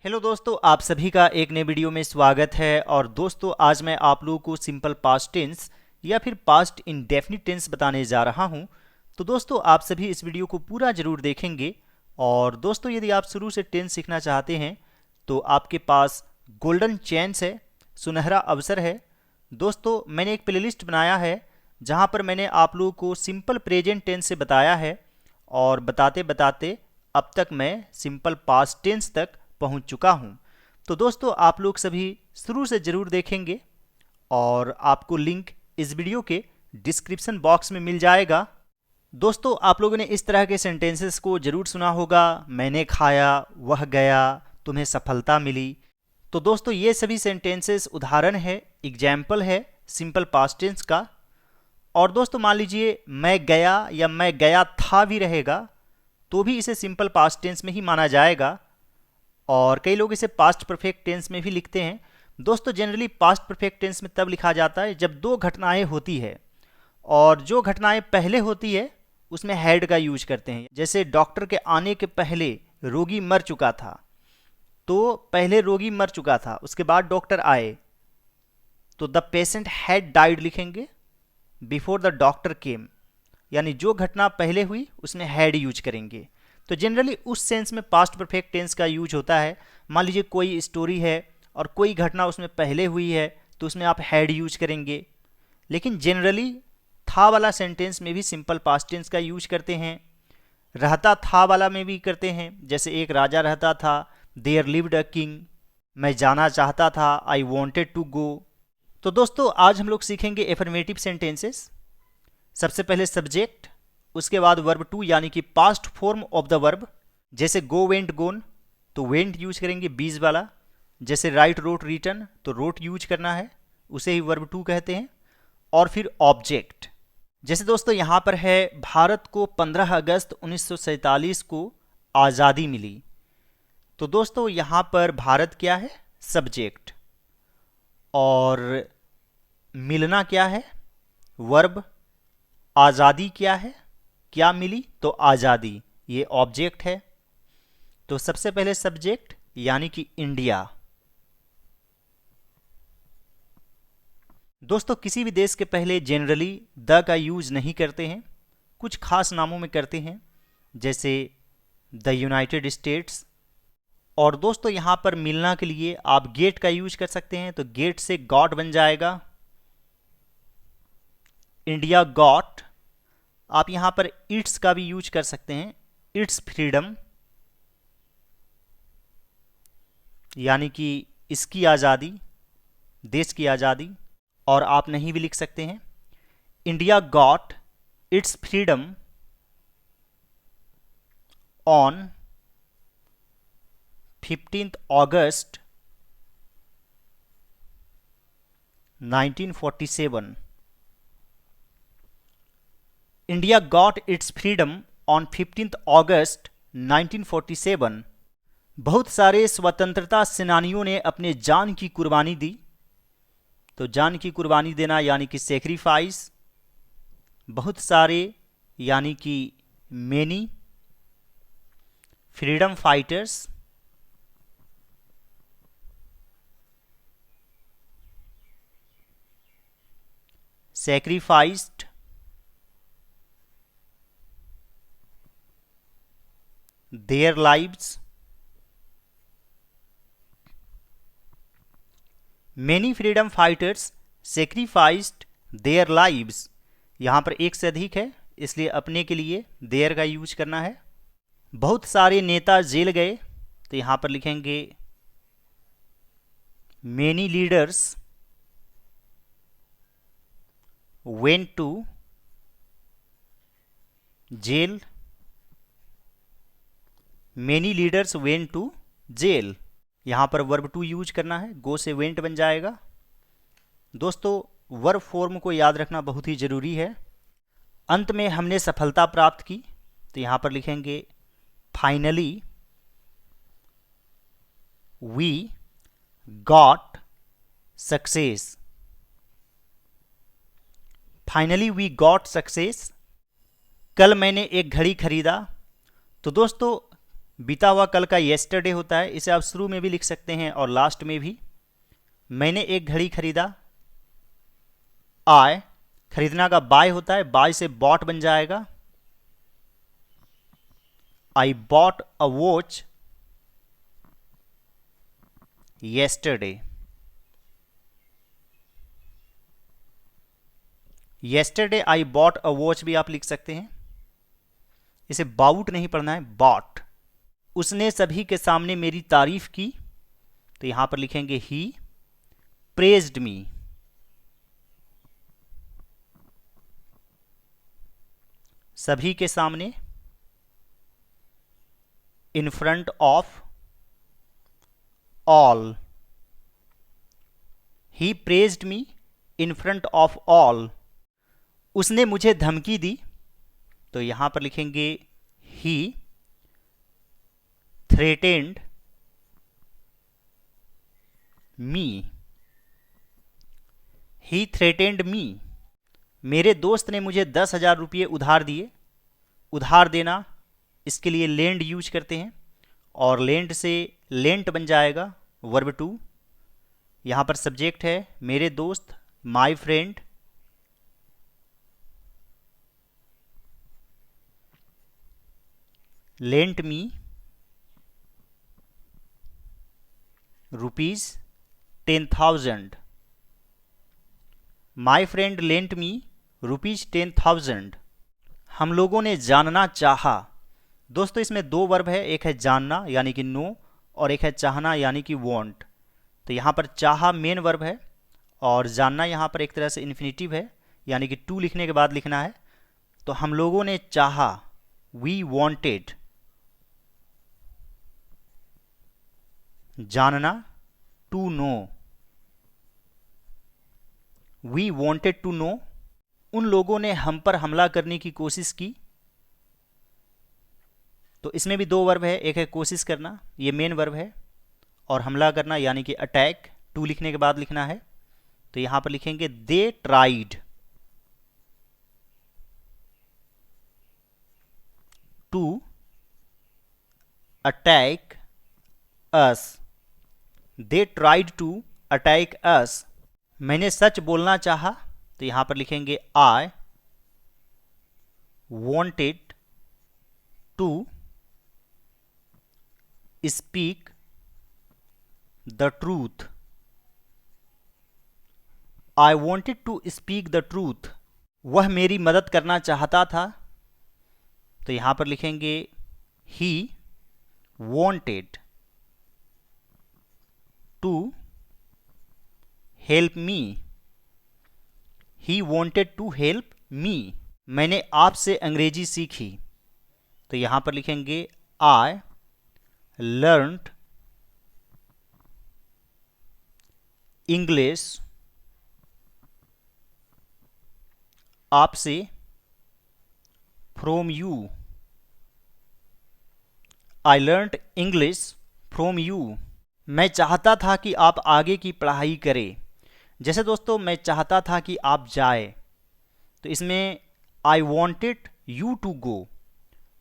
Hello दोस्तों, आप सभी का एक नए वीडियो में स्वागत है। और दोस्तों, आज मैं आप लोगों को सिंपल पास्ट टेंस या फिर पास्ट इंडेफिनिट टेंस बताने जा रहा हूं। तो दोस्तों, आप सभी इस वीडियो को पूरा जरूर देखेंगे। और दोस्तों, यदि आप शुरू से टेंस सीखना चाहते हैं तो आपके पास गोल्डन चांस है, सुनहरा अवसर है। दोस्तों, मैंने एक प्लेलिस्ट बनाया है जहां पर मैंने आप लोगों को सिंपल प्रेजेंट टेंस से बताया है, और बताते बताते अब तक मैं सिंपल पास्ट टेंस तक पहुंच चुका हूं। तो दोस्तों, आप लोग सभी शुरू से जरूर देखेंगे और आपको लिंक इस वीडियो के डिस्क्रिप्शन बॉक्स में मिल जाएगा। दोस्तों, आप लोगों ने इस तरह के सेंटेंसेस को जरूर सुना होगा। मैंने खाया, वह गया, तुम्हें सफलता मिली। तो दोस्तों, ये सभी सेंटेंसेस उदाहरण है, एग्जाम्पल है सिंपल पास्ट टेंस का। और दोस्तों, मान लीजिए मैं गया या मैं गया था भी रहेगा तो भी इसे सिंपल पास्ट टेंस में ही माना जाएगा। और कई लोग इसे पास्ट परफेक्ट टेंस में भी लिखते हैं। दोस्तों, जनरली पास्ट परफेक्ट टेंस में तब लिखा जाता है जब दो घटनाएं होती है, और जो घटनाएं पहले होती है उसमें हैड का यूज करते हैं। जैसे डॉक्टर के आने के पहले रोगी मर चुका था, तो पहले रोगी मर चुका था, उसके बाद डॉक्टर आए, तो द पेशेंट हैड डाइड लिखेंगे बिफोर द डॉक्टर केम। यानी जो घटना पहले हुई उसमें हैड यूज करेंगे। तो जनरली उस सेंस में पास्ट परफेक्ट टेंस का यूज होता है। मान लीजिए कोई स्टोरी है और कोई घटना उसमें पहले हुई है तो उसमें आप हैड यूज करेंगे। लेकिन जनरली था वाला सेंटेंस में भी सिंपल पास्ट टेंस का यूज करते हैं। रहता था वाला में भी करते हैं, जैसे एक राजा रहता था, देयर लिव्ड अ किंग। मैं जाना चाहता था, आई वॉन्टेड टू गो। तो दोस्तों, आज हम लोग सीखेंगे एफर्मेटिव सेंटेंसेस। सबसे पहले सब्जेक्ट, उसके बाद वर्ब टू यानी कि past form of the verb. जैसे गो वेंट गोन तो वेंट यूज करेंगे बीज वाला। जैसे राइट रोट रिटर्न तो रोट यूज करना है, उसे ही वर्ब टू कहते हैं। और फिर ऑब्जेक्ट, जैसे दोस्तों यहाँ पर है भारत को 15 अगस्त 1947 को आज़ादी मिली। तो दोस्तों, यहाँ पर भारत क्या है? सब्जेक्ट। और मिलना क्या है? वर्ब। आज़ादी क्या है? क्या मिली? तो आज़ादी, ये ऑब्जेक्ट है। तो सबसे पहले सब्जेक्ट यानी कि इंडिया। दोस्तों, किसी भी देश के पहले जनरली द का यूज नहीं करते हैं, कुछ खास नामों में करते हैं, जैसे द यूनाइटेड स्टेट्स। और दोस्तों, यहां पर मिलना के लिए आप गेट का यूज कर सकते हैं, तो गेट से गॉट बन जाएगा, इंडिया गॉट। आप यहां पर इट्स का भी यूज कर सकते हैं, इट्स फ्रीडम, यानी कि इसकी आज़ादी, देश की आज़ादी। और आप नहीं भी लिख सकते हैं, India got its freedom on 15th August 1947। India got its freedom on 15th August 1947। बहुत सारे स्वतंत्रता सेनानियों ने अपने जान की कुर्बानी दी। तो जान की कुर्बानी देना यानी कि सेक्रीफाइस। बहुत सारे यानी कि many. Freedom fighters, sacrificed, their lives. Many freedom fighters sacrificed their lives. यहाँ पर एक से अधिक है, इसलिए अपने के लिए देयर का यूज करना है। बहुत सारे नेता जेल गए, तो यहाँ पर लिखेंगे many leaders went to jail. Many leaders went to jail. यहाँ पर वर्ब टू यूज करना है, गो से वेंट बन जाएगा। दोस्तों, वर्ब फॉर्म को याद रखना बहुत ही जरूरी है। अंत में हमने सफलता प्राप्त की, तो यहाँ पर लिखेंगे finally we got success. Finally we got success. कल मैंने एक घड़ी खरीदा। तो दोस्तों, बीता हुआ कल का येस्टरडे होता है, इसे आप शुरू में भी लिख सकते हैं और लास्ट में भी। मैंने एक घड़ी खरीदा, आई, खरीदना का बाय होता है, बाय से बॉट बन जाएगा। I bought a watch yesterday. Yesterday I bought a watch भी आप लिख सकते हैं, इसे बाउट नहीं पढ़ना है, बॉट। उसने सभी के सामने मेरी तारीफ की, तो यहां पर लिखेंगे ही प्रेज्ड मी। सभी के सामने, in front of all. He praised me in front of all. उसने मुझे धमकी दी, तो यहां पर लिखेंगे ही थ्रेटेंड मी। ही थ्रेटेंड मी। मेरे दोस्त ने मुझे 10,000 रुपये उधार दिए। उधार देना, इसके लिए लेंड यूज करते हैं और लेंड से लेंट बन जाएगा वर्ब टू। यहां पर सब्जेक्ट है मेरे दोस्त, my friend. Lent me rupees 10,000। My friend lent me rupees 10,000। हम लोगों ने जानना चाहा। दोस्तों इसमें दो वर्ब है, एक है जानना यानी कि नो, और एक है चाहना यानी कि वॉन्ट। तो यहाँ पर चाहा मेन वर्ब है और जानना यहाँ पर एक तरह से इन्फिनेटिव है, यानी कि टू लिखने के बाद लिखना है। तो हम लोगों ने चाहा, वी वॉन्टेड। जानना, to know, we wanted to know. उन लोगों ने हम पर हमला करने की कोशिश की। तो इसमें भी दो वर्ब है, एक है कोशिश करना, ये मेन वर्ब है, और हमला करना यानी कि अटैक, टू लिखने के बाद लिखना है। तो यहां पर लिखेंगे they tried to attack us. They tried to attack us. मैंने सच बोलना चाहा, तो यहां पर लिखेंगे I wanted to speak the truth. I wanted to speak the truth. वह मेरी मदद करना चाहता था, तो यहां पर लिखेंगे he wanted to help me. He wanted to help me. मैंने आपसे अंग्रेजी सीखी, तो यहां पर लिखेंगे आई लर्नड इंग्लिश आपसे from you. I learned English from you. मैं चाहता था कि आप आगे की पढ़ाई करें। जैसे दोस्तों मैं चाहता था कि आप जाए, तो इसमें I wanted you to go,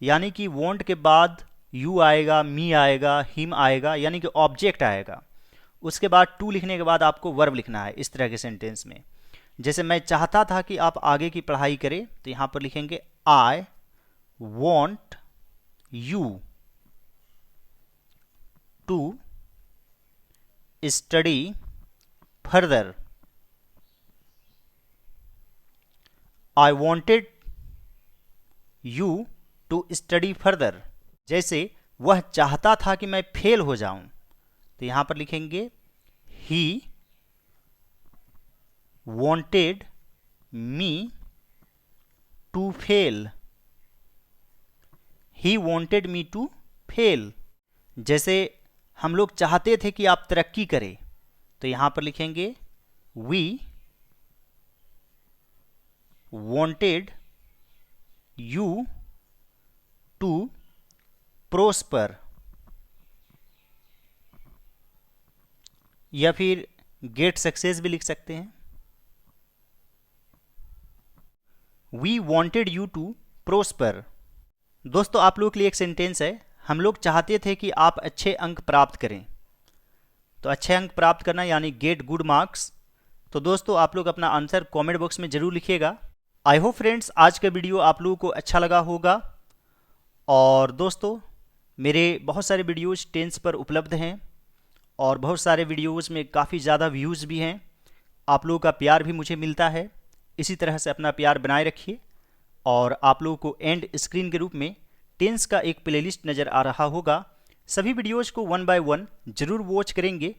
यानी कि वॉन्ट के बाद यू आएगा, मी आएगा, हिम आएगा, यानी कि ऑब्जेक्ट आएगा। उसके बाद टू लिखने के बाद आपको वर्ब लिखना है इस तरह के सेंटेंस में। जैसे मैं चाहता था कि आप आगे की पढ़ाई करें, तो यहां पर लिखेंगे I want you to study further. I wanted you to study further. जैसे वह चाहता था कि मैं फेल हो जाऊं, तो यहां पर लिखेंगे he wanted me to fail. He wanted me to fail. जैसे हम लोग चाहते थे कि आप तरक्की करें, तो यहां पर लिखेंगे we wanted you to prosper. या फिर गेट सक्सेस भी लिख सकते हैं। We wanted you to prosper. दोस्तों आप लोगों के लिए एक सेंटेंस है, हम लोग चाहते थे कि आप अच्छे अंक प्राप्त करें। तो अच्छे अंक प्राप्त करना यानी गेट गुड मार्क्स। तो दोस्तों आप लोग अपना आंसर कमेंट बॉक्स में ज़रूर लिखिएगा। आई होप फ्रेंड्स आज का वीडियो आप लोगों को अच्छा लगा होगा। और दोस्तों मेरे बहुत सारे वीडियोज़ टेंस पर उपलब्ध हैं और बहुत सारे वीडियोज़ में काफ़ी ज़्यादा व्यूज़ भी हैं। आप लोगों का प्यार भी मुझे मिलता है। इसी तरह से अपना प्यार बनाए रखिए। और आप लोगों को एंड स्क्रीन के रूप में टेंस का एक प्लेलिस्ट नज़र आ रहा होगा। सभी वीडियोज़ को 1 बाय 1 ज़रूर वॉच करेंगे।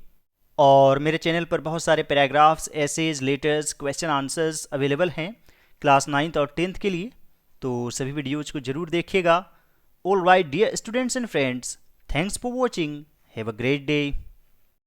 और मेरे चैनल पर बहुत सारे paragraphs, essays, letters, question answers available हैं क्लास 9th और 10th के लिए। तो सभी वीडियोज़ को ज़रूर देखिएगा। All right dear students and friends, thanks for watching. Have a great day.